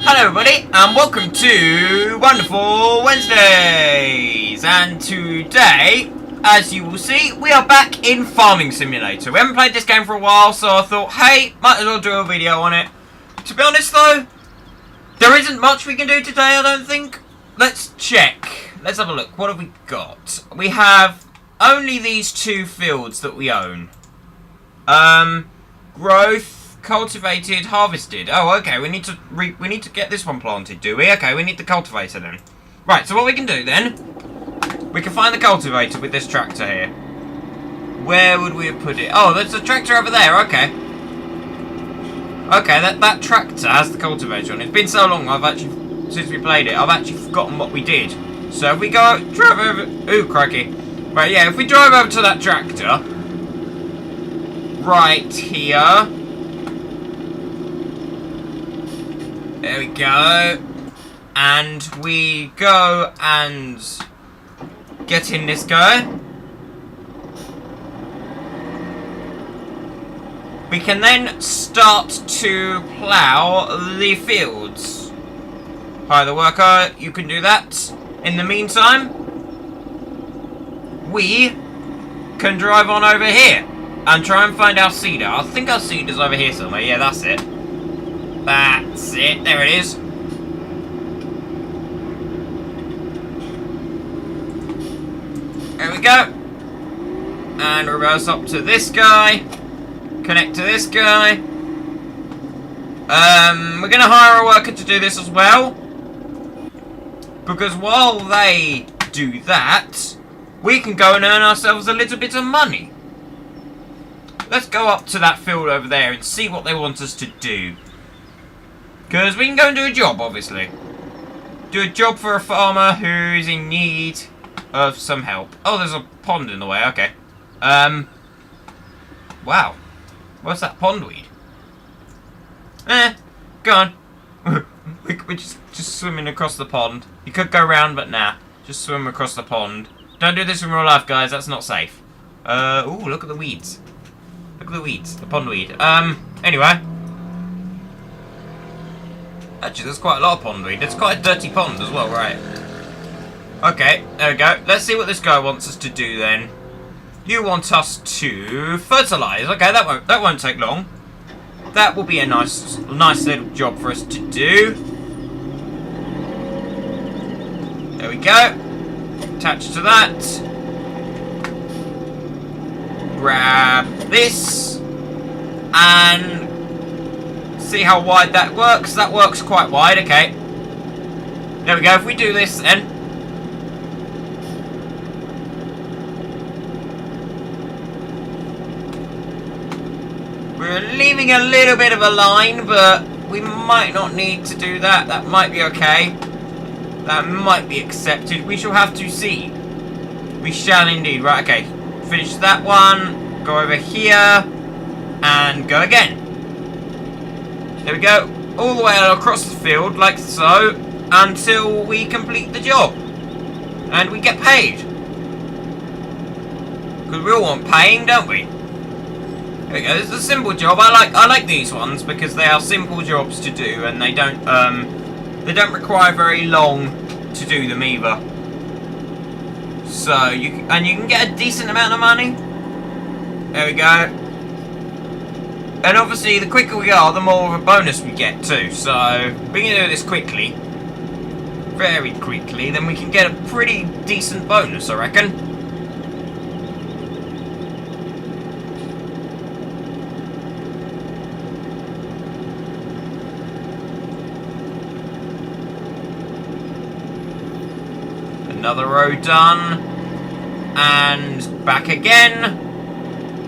Hello everybody and welcome to Wonderful Wednesdays, and today, as you will see, we are back in Farming Simulator. We haven't played this game for a while, so I thought, hey, might as well do a video on it. To be honest though, there isn't much we can do today, I don't think. Let's check. Let's have a look. What have we got? We have only these two fields that we own. Growth, cultivated, harvested. Oh, okay. We need to get this one planted, do we? Okay, we need the cultivator then. Right. So what we can do then? We can find the cultivator with this tractor here. Where would we have put it? Oh, there's a tractor over there. Okay. Okay, that tractor has the cultivator on it. It's been so long. Since we played it, I've actually forgotten what we did. So if we drive over. Ooh, crikey. Right. Yeah. If we drive over to that tractor. Right here. There we go. And we go and get in this guy. We can then start to plough the fields. Hi, the worker, you can do that. In the meantime, we can drive on over here and try and find our seeder. I think our seeder's over here somewhere. Yeah, that's it. That's it. There it is. There we go. And reverse up to this guy. Connect to this guy. We're going to hire a worker to do this as well. Because while they do that, we can go and earn ourselves a little bit of money. Let's go up to that field over there and see what they want us to do. Because we can go and do a job, obviously. Do a job for a farmer who is in need of some help. Oh, there's a pond in the way. Okay. Wow. What's that pondweed? Go on. We're just swimming across the pond. You could go round, but nah. Just swim across the pond. Don't do this in real life, guys. That's not safe. Ooh, look at the weeds. Look at the weeds. The pondweed. Anyway. Actually, there's quite a lot of pondweed. It's quite a dirty pond as well, right? Okay, there we go. Let's see what this guy wants us to do then. You want us to fertilise. Okay, that won't take long. That will be a nice little job for us to do. There we go. Attach to that. Grab this. And see how wide that works. That works quite wide, okay. There we go. If we do this then. We're leaving a little bit of a line, but we might not need to do that. That might be okay. That might be accepted. We shall have to see. We shall indeed. Right, okay. Finish that one. Go over here. And go again. There we go. All the way across the field, like so, until we complete the job. And we get paid. Because we all want paying, don't we? There we go. It's a simple job. I like these ones because they are simple jobs to do, and they don't require very long to do them either. So you can get a decent amount of money. There we go. And obviously, the quicker we are, the more of a bonus we get too. So if we can do this quickly, very quickly, then we can get a pretty decent bonus, I reckon. Another row done. And back again.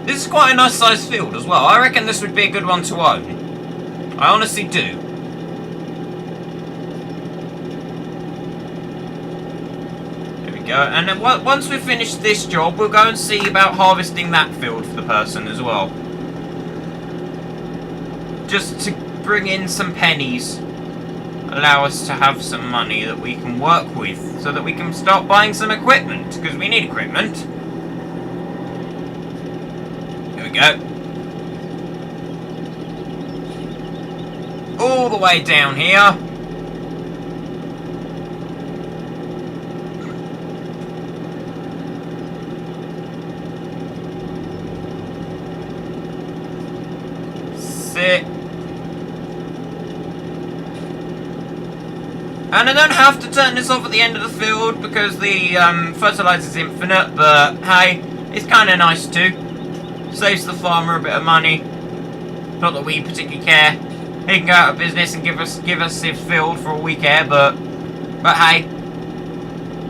This is quite a nice sized field as well. I reckon this would be a good one to own. I honestly do. There we go. And then once we've finished this job, we'll go and see about harvesting that field for the person as well. Just to bring in some pennies. Allow us to have some money that we can work with, so that we can start buying some equipment, because we need equipment. Here we go. All the way down here. That's it. And I don't have to turn this off at the end of the field because the fertilizer's infinite, but hey, it's kind of nice too. Saves the farmer a bit of money. Not that we particularly care. He can go out of business and give us his field for all we care, but hey,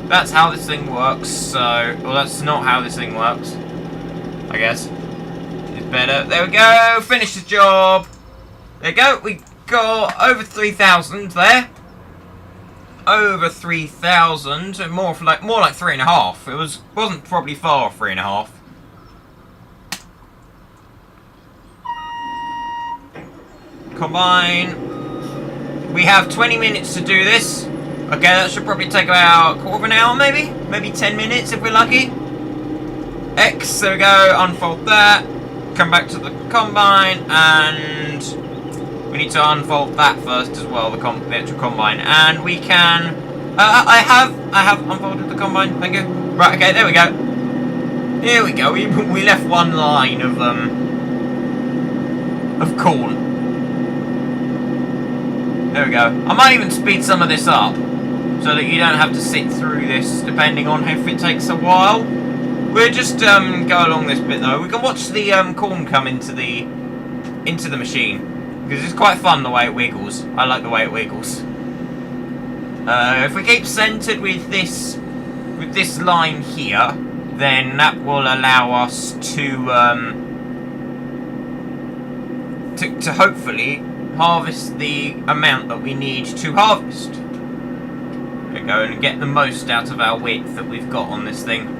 that's how this thing works. So, well, that's not how this thing works, I guess. It's better. There we go. Finish the job. There you go. We got over 3,000 there. Over 3,000, and more like 3.5. It wasn't probably far off 3.5. Combine. We have 20 minutes to do this. Okay, that should probably take about a quarter of an hour, maybe? Maybe 10 minutes if we're lucky. X, there we go, unfold that. Come back to the combine, and we need to unfold that first as well, the actual combine. And we can... I have unfolded the combine, thank you. Right, okay, there we go. Here we go, we left one line of corn. There we go. I might even speed some of this up, so that you don't have to sit through this, depending on if it takes a while. We'll just go along this bit though. We can watch the corn come into the machine, because it's quite fun the way it wiggles. I like the way it wiggles. If we keep centered with this line here, then that will allow us to hopefully harvest the amount that we need to harvest. There we go, and get the most out of our width that we've got on this thing.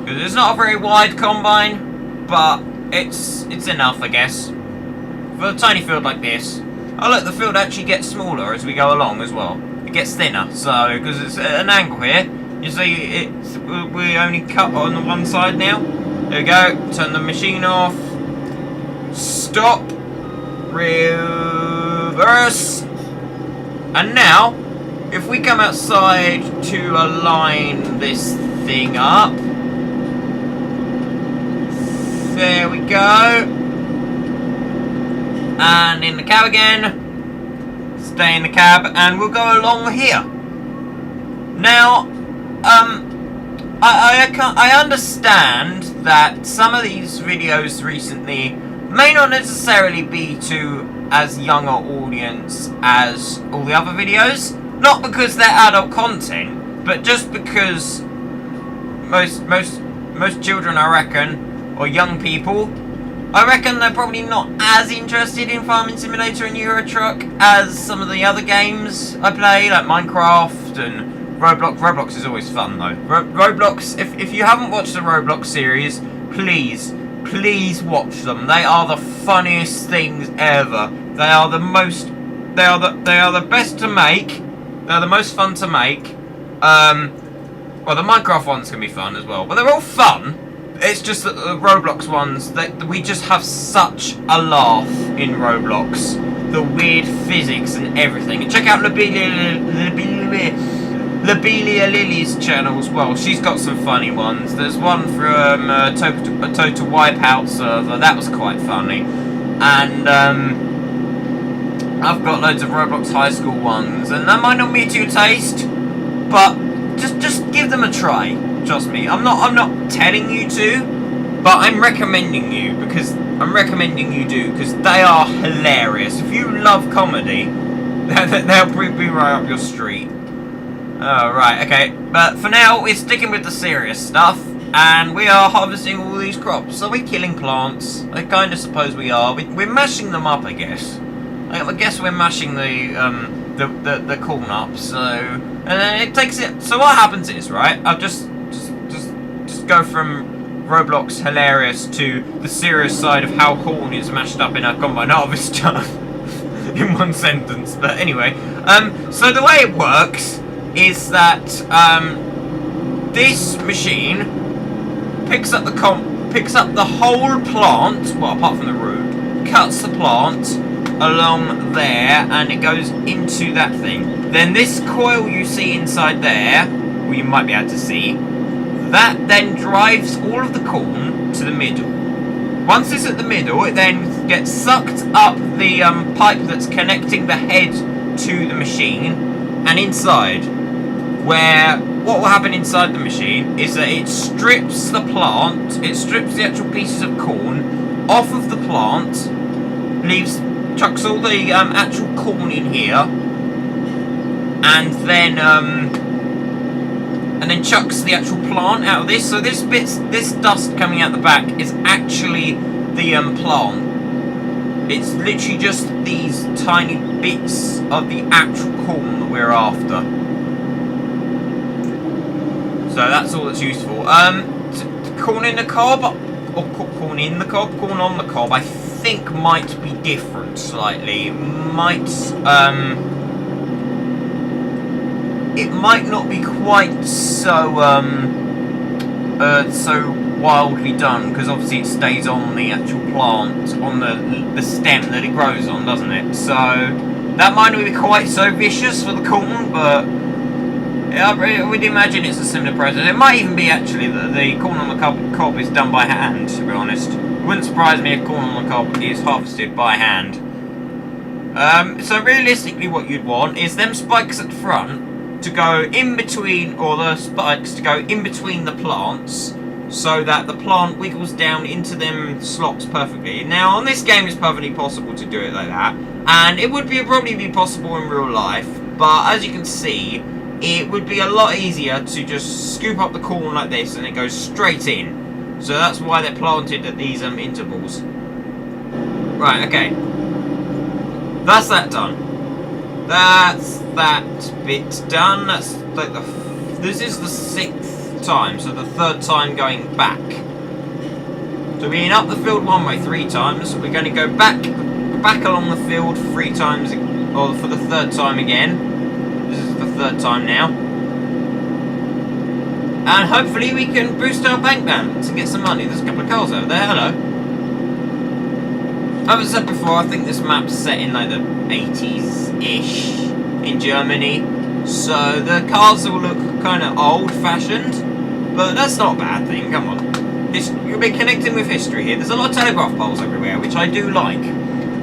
Because it's not a very wide combine, but it's enough, I guess. For a tiny field like this. Oh look, the field actually gets smaller as we go along as well. It gets thinner, so, because it's at an angle here, you see we only cut on the one side now. There we go, turn the machine off. Stop. Reverse. And now, if we come outside to align this thing up. There we go. And in the cab again. Stay in the cab, and we'll go along here. Now, I understand that some of these videos recently may not necessarily be to as young an audience as all the other videos. Not because they're adult content, but just because most children, I reckon, or young people, I reckon they're probably not as interested in Farming Simulator and Euro Truck as some of the other games I play, like Minecraft and Roblox. Roblox is always fun though. Roblox, if you haven't watched the Roblox series, please watch them. They are the funniest things ever. They are the best to make. They're the most fun to make. Well, the Minecraft ones can be fun as well, but they're all fun. It's just that the Roblox ones, we just have such a laugh in Roblox. The weird physics and everything. And check out Lobelia Lily's channel as well. She's got some funny ones. There's one from a Total Wipeout server. That was quite funny. And I've got loads of Roblox High School ones. And that might not be to your taste, but just give them a try. Trust me, I'm not telling you to, but I'm recommending you do, because they are hilarious. If you love comedy, they'll be right up your street. Right, okay, but for now, we're sticking with the serious stuff, and we are harvesting all these crops. So we're killing plants. I kind of suppose we are. We're mashing them up, I guess. I guess we're mashing the corn up. So, and then it takes it. So what happens is, right? I've just go from Roblox hilarious to the serious side of how corn is mashed up in a combine harvester in one sentence. But anyway, so the way it works is that this machine picks up the whole plant, well, apart from the root, cuts the plant along there, and it goes into that thing. Then this coil you see inside there, well, you might be able to see, that then drives all of the corn to the middle. Once it's at the middle, it then get sucked up the pipe that's connecting the head to the machine, and inside, where what will happen inside the machine is that it strips the plant, it strips the actual pieces of corn off of the plant, chucks all the actual corn in here, and then chucks the actual plant out of this. So this dust coming out the back is actually the plant. It's literally just these tiny bits of the actual corn that we're after. So that's all that's useful. Corn in the cob, or corn in the cob, corn on the cob, I think might be different slightly. It might not be quite so so wildly done, because obviously it stays on the actual plant, on the stem that it grows on, doesn't it? So that might not be quite so vicious for the corn, but I would imagine it's a similar process. It might even be actually that the corn on the cob is done by hand, to be honest. It wouldn't surprise me if corn on the cob is harvested by hand. So realistically what you'd want is them spikes at the front to go in between, or the spikes to go in between the plants, so that the plant wiggles down into them slots perfectly. Now on this game it's perfectly possible to do it like that, and it would probably be possible in real life, but as you can see, it would be a lot easier to just scoop up the corn like this and it goes straight in. So that's why they're planted at these intervals. Right, okay. That's that done. That's that bit done. That's like this is the 6th time, so the 3rd time going back. So we've been up the field one way 3 times. We're going to go back along the field 3 times, or for the 3rd time again. This is the 3rd time now. And hopefully we can boost our bank balance and get some money. There's a couple of cars over there. Hello. As I said before, I think this map's set in like the 80s-ish in Germany. So the cars will look kind of old-fashioned. But that's not a bad thing, come on. You'll be connecting with history here. There's a lot of telegraph poles everywhere, which I do like.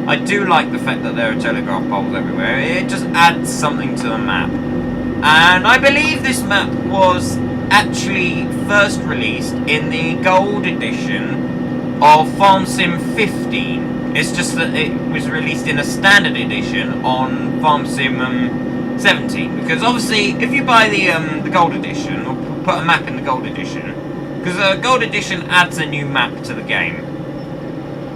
I do like the fact that there are telegraph poles everywhere. It just adds something to the map. And I believe this map was actually first released in the gold edition of Farm Sim 15. It's just that it was released in a standard edition on Farm Sim 17. Because obviously, if you buy the gold edition, or put a map in the gold edition, because the gold edition adds a new map to the game.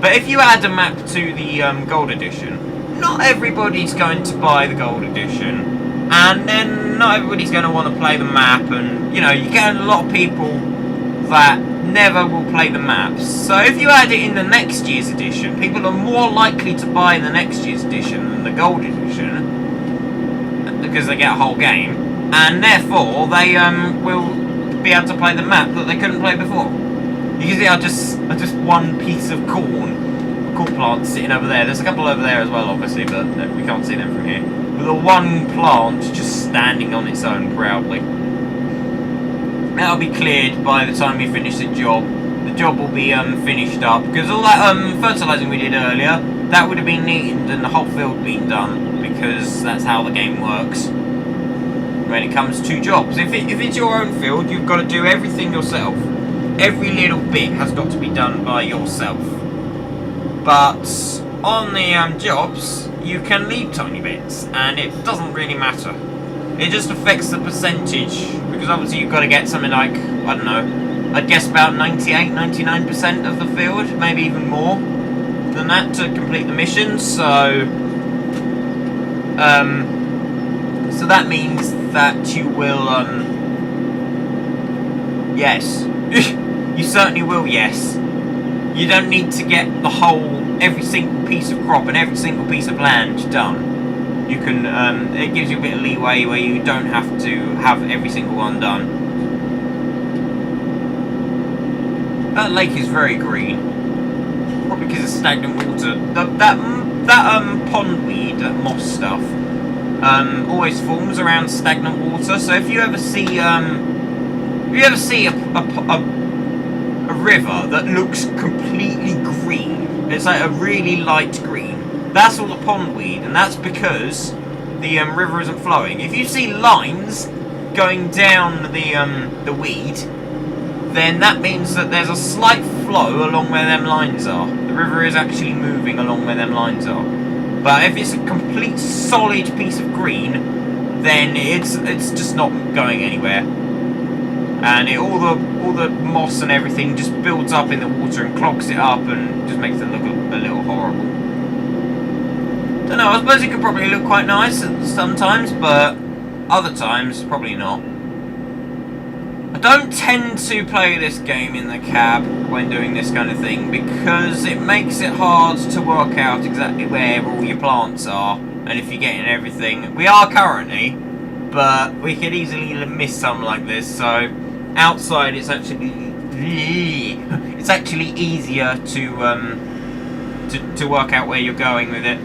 But if you add a map to the gold edition, not everybody's going to buy the gold edition, and then not everybody's going to want to play the map, and you know, you get a lot of people that never will play the maps. So if you add it in the next year's edition, people are more likely to buy the next year's edition than the gold edition, because they get a whole game, and therefore they will be able to play the map that they couldn't play before. You can see I just one piece of corn plant sitting over there. There's a couple over there as well, obviously, but we can't see them from here. With the one plant just standing on its own proudly. That'll be cleared by the time we finish the job. The job will be finished up, because all that fertilising we did earlier, that would have been needed and the whole field been done, because that's how the game works when it comes to jobs. If it's your own field, you've got to do everything yourself. Every little bit has got to be done by yourself. But on the jobs, you can leave tiny bits, and it doesn't really matter. It just affects the percentage, because obviously you've got to get something like, I don't know, I'd guess about 98-99% of the field, maybe even more than that to complete the mission. So that means that you will, yes. You certainly will, yes. You don't need to get every single piece of crop and every single piece of land done. You can, it gives you a bit of leeway where you don't have to have every single one done. That lake is very green. Probably because it's stagnant water. That pondweed, that moss stuff, always forms around stagnant water. So if you ever see, a river that looks completely green, It's like a really light green. That's all the pondweed, and that's because the river isn't flowing. If you see lines going down the weed, then that means that there's a slight flow along where them lines are. The river is actually moving along where them lines are. But if it's a complete solid piece of green, then it's just not going anywhere. And all the moss and everything just builds up in the water and clogs it up and just makes it look a little horrible. Don't know, I suppose it could probably look quite nice sometimes, but other times, probably not. I don't tend to play this game in the cab when doing this kind of thing because it makes it hard to work out exactly where all your plants are and if you're getting everything. We are currently, but we could easily miss some like this, so outside it's actually easier to work out where you're going with it.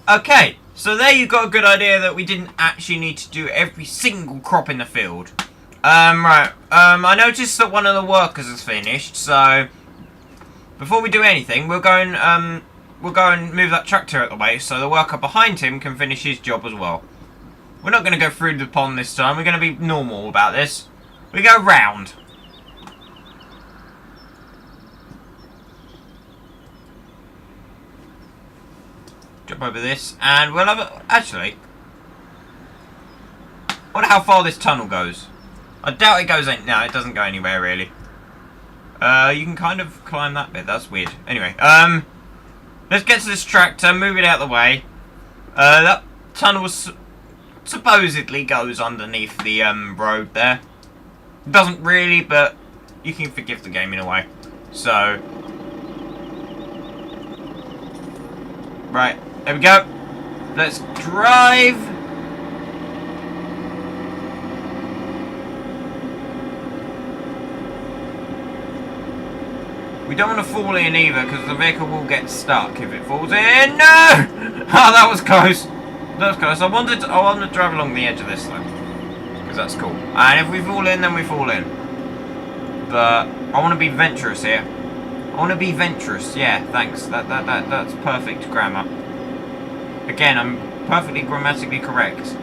Okay, so there you've got a good idea that we didn't actually need to do every single crop in the field. Right, I noticed that one of the workers has finished, so before we do anything, we'll go and move that tractor out of the way so the worker behind him can finish his job as well. We're not going to go through the pond this time, we're going to be normal about this. We go round. Jump over this, and we'll have a... Actually, I wonder how far this tunnel goes. I doubt it goes... No, it doesn't go anywhere, really. You can kind of climb that bit. That's weird. Anyway, let's get to this tractor, move it out of the way. That tunnel supposedly goes underneath the road there. It doesn't really, but you can forgive the game in a way. So... Right. There we go. Let's drive. We don't want to fall in either because the vehicle will get stuck if it falls in. No! Oh, that was close. That was close. I wanted to drive along the edge of this though, because that's cool. And if we fall in, then we fall in. But I want to be venturous here. I want to be venturous. Yeah, thanks. That's perfect grammar. Again, I'm perfectly grammatically correct.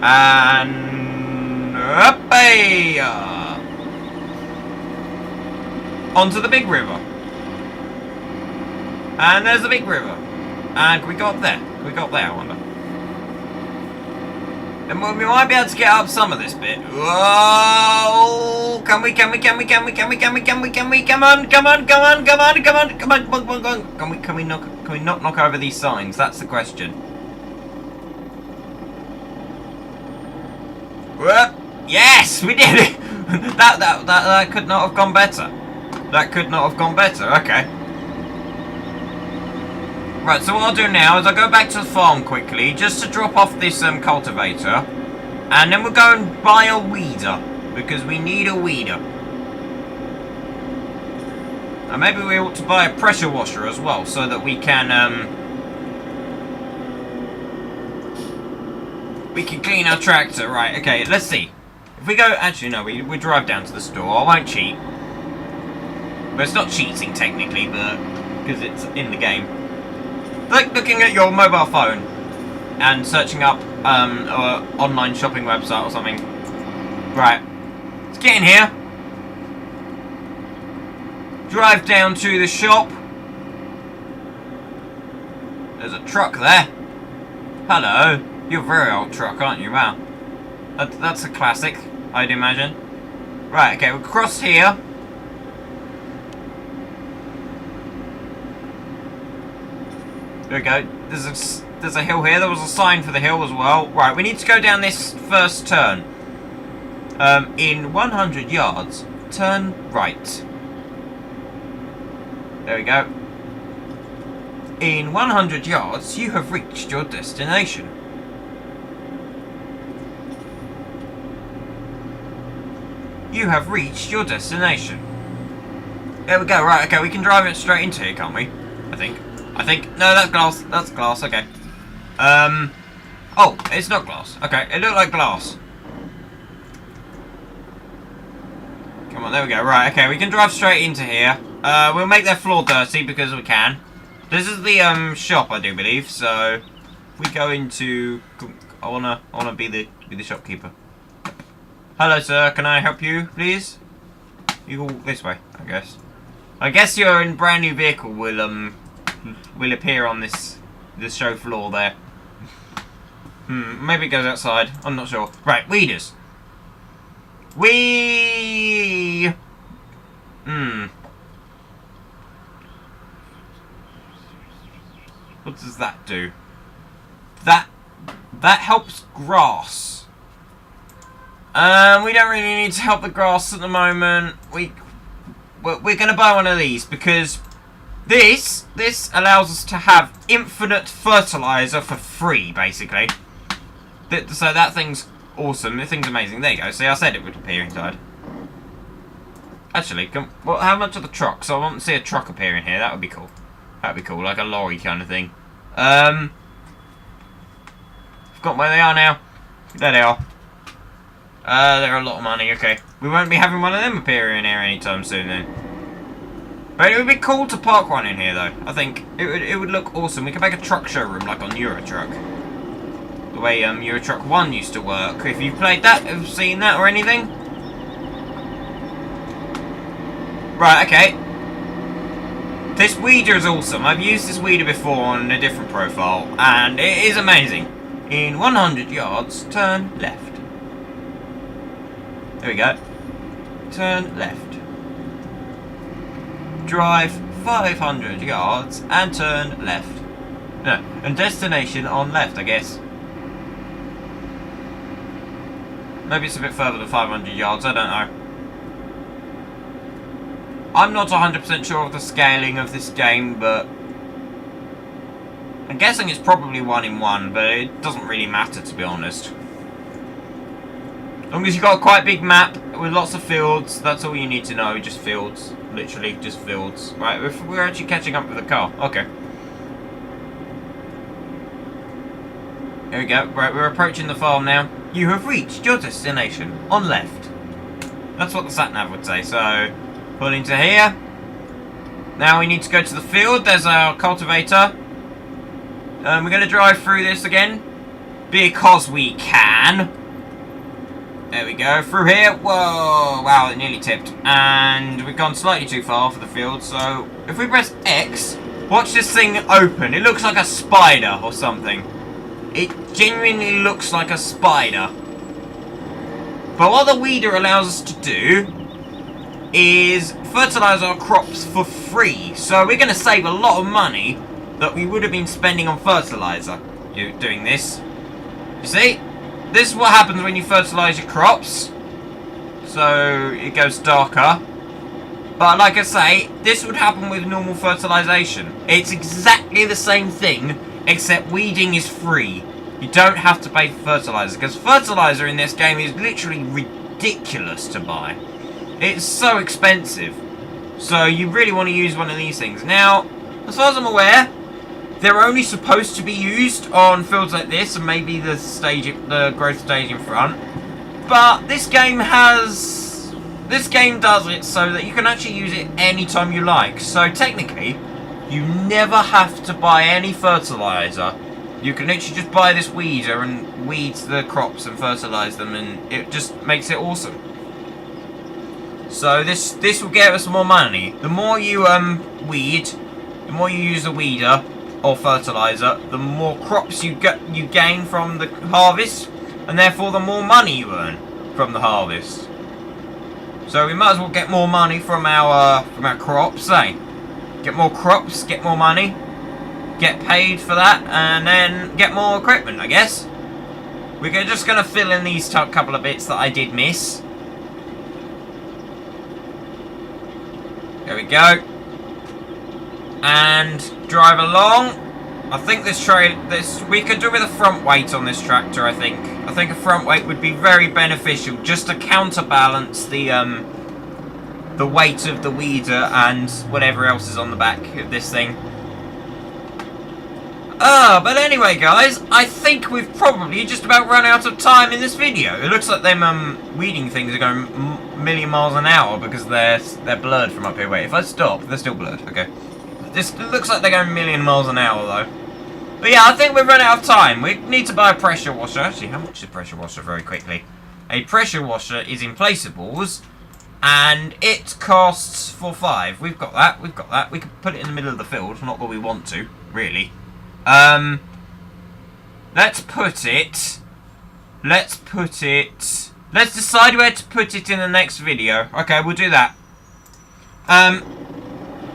And... Up-ay! Onto the big river. And there's the big river. And we got there. We got there, I wonder. And we might be able to get up some of this bit. Whoa! Can we? Come on! Can we not knock over these signs? That's the question. Yes, we did it. That could not have gone better. That could not have gone better. Okay. Right, so what I'll do now is I'll go back to the farm quickly, just to drop off this cultivator, and then we'll go and buy a weeder, because we need a weeder. And maybe we ought to buy a pressure washer as well, so that we can clean our tractor. Right, okay, let's see. If we go, actually no, we drive down to the store. I won't cheat. But it's not cheating technically, but because it's in the game. Like looking at your mobile phone and searching up an online shopping website or something. Right, let's get in here. Drive down to the shop. There's a truck there. Hello. You're a very old truck, aren't you? Wow. That's a classic, I'd imagine. Right, okay, we'll cross here. There we go. There's a hill here. There was a sign for the hill as well. Right, we need to go down this first turn. In 100 yards, turn right. There we go. In 100 yards, you have reached your destination. You have reached your destination. There we go. Right, okay, we can drive it straight into here, can't we? I think. No, that's glass. That's glass, okay. Oh, it's not glass. Okay, it looked like glass. Come on, there we go. Right, okay, we can drive straight into here. We'll make their floor dirty because we can. This is the shop, I do believe. So we go into. I wanna be the shopkeeper. Hello, sir. Can I help you, please? You go this way, I guess. I guess your brand new vehicle will appear on this show floor there. Maybe it goes outside. I'm not sure. Right, weeders. What does that do? That helps grass. We don't really need to help the grass at the moment. We're gonna buy one of these because this allows us to have infinite fertilizer for free, basically. So that thing's awesome. The thing's amazing. There you go. See, I said it would appear inside. Actually, how much are the trucks? I want to see a truck appear in here. That would be cool. That would be cool, like a lorry kind of thing. Forgot where they are now. There they are. They're a lot of money. Okay, we won't be having one of them appear in here anytime soon then. But it would be cool to park one in here, though. I think it would look awesome. We could make a truck showroom like on Euro Truck. The way Euro Truck 1 used to work. If you've played that, have seen that or anything. Right, okay. This weeder is awesome. I've used this weeder before on a different profile, and it is amazing. In 100 yards, turn left. There we go. Turn left. Drive 500 yards and turn left. No, and destination on left, I guess. Maybe it's a bit further than 500 yards, I don't know. I'm not 100% sure of the scaling of this game, but I'm guessing it's probably 1 in 1, but it doesn't really matter, to be honest. As long as you've got a quite big map with lots of fields, that's all you need to know, just fields. Literally, just fields. Right, we're actually catching up with the car. Okay. There we go. Right, we're approaching the farm now. You have reached your destination. On left. That's what the sat-nav would say, so pull into here. Now we need to go to the field. There's our cultivator. We're going to drive through this again. Because we can. There we go. Through here. Whoa. Wow, it nearly tipped. And we've gone slightly too far for the field. So if we press X, watch this thing open. It looks like a spider or something. It genuinely looks like a spider. But what the weeder allows us to do is fertilize our crops for free. So we're going to save a lot of money that we would have been spending on fertilizer doing this. You see? This is what happens when you fertilize your crops. So it goes darker. But like I say, this would happen with normal fertilization. It's exactly the same thing, except weeding is free. You don't have to pay for fertilizer, because fertilizer in this game is literally ridiculous to buy. It's so expensive. So you really want to use one of these things. Now, as far as I'm aware, they're only supposed to be used on fields like this, and maybe the growth stage in front. But this game does it so that you can actually use it anytime you like. So technically, you never have to buy any fertilizer. You can literally just buy this weeder and weed the crops and fertilize them, and it just makes it awesome. So this will get us more money. The more you weed, the more you use the weeder or fertilizer, the more crops you gain from the harvest, and therefore the more money you earn from the harvest. So we might as well get more money from our crops, eh? Get more crops, get more money, get paid for that, and then get more equipment, I guess. We're just going to fill in these couple of bits that I did miss. There we go. and drive along. I think this we could do with a front weight on this tractor. I think a front weight would be very beneficial, just to counterbalance the weight of the weeder and whatever else is on the back of this thing. But anyway, guys, I think we've probably just about run out of time in this video. It looks like them weeding things are going a million miles an hour because they're blurred from up here. Wait, if I stop, they're still blurred. Okay. This looks like they're going a million miles an hour though. But yeah, I think we've run out of time. We need to buy a pressure washer. Actually, how much is a pressure washer? Very quickly. A pressure washer is in Placeables, and it costs $4.5. We've got that. We've got that. We could put it in the middle of the field. Not that we want to, really. Let's put it. Let's decide where to put it in the next video. Okay, we'll do that.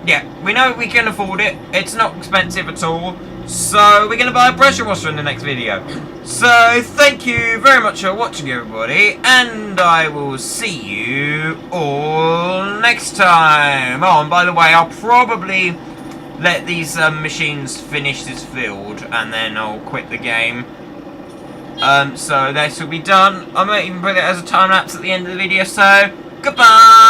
Yeah, we know we can afford it. It's not expensive at all. So, we're going to buy a pressure washer in the next video. So, thank you very much for watching, everybody. And I will see you all next time. Oh, and by the way, I'll probably let these machines finish this field. And then I'll quit the game. So, this will be done. I might even put it as a time lapse at the end of the video. So, goodbye.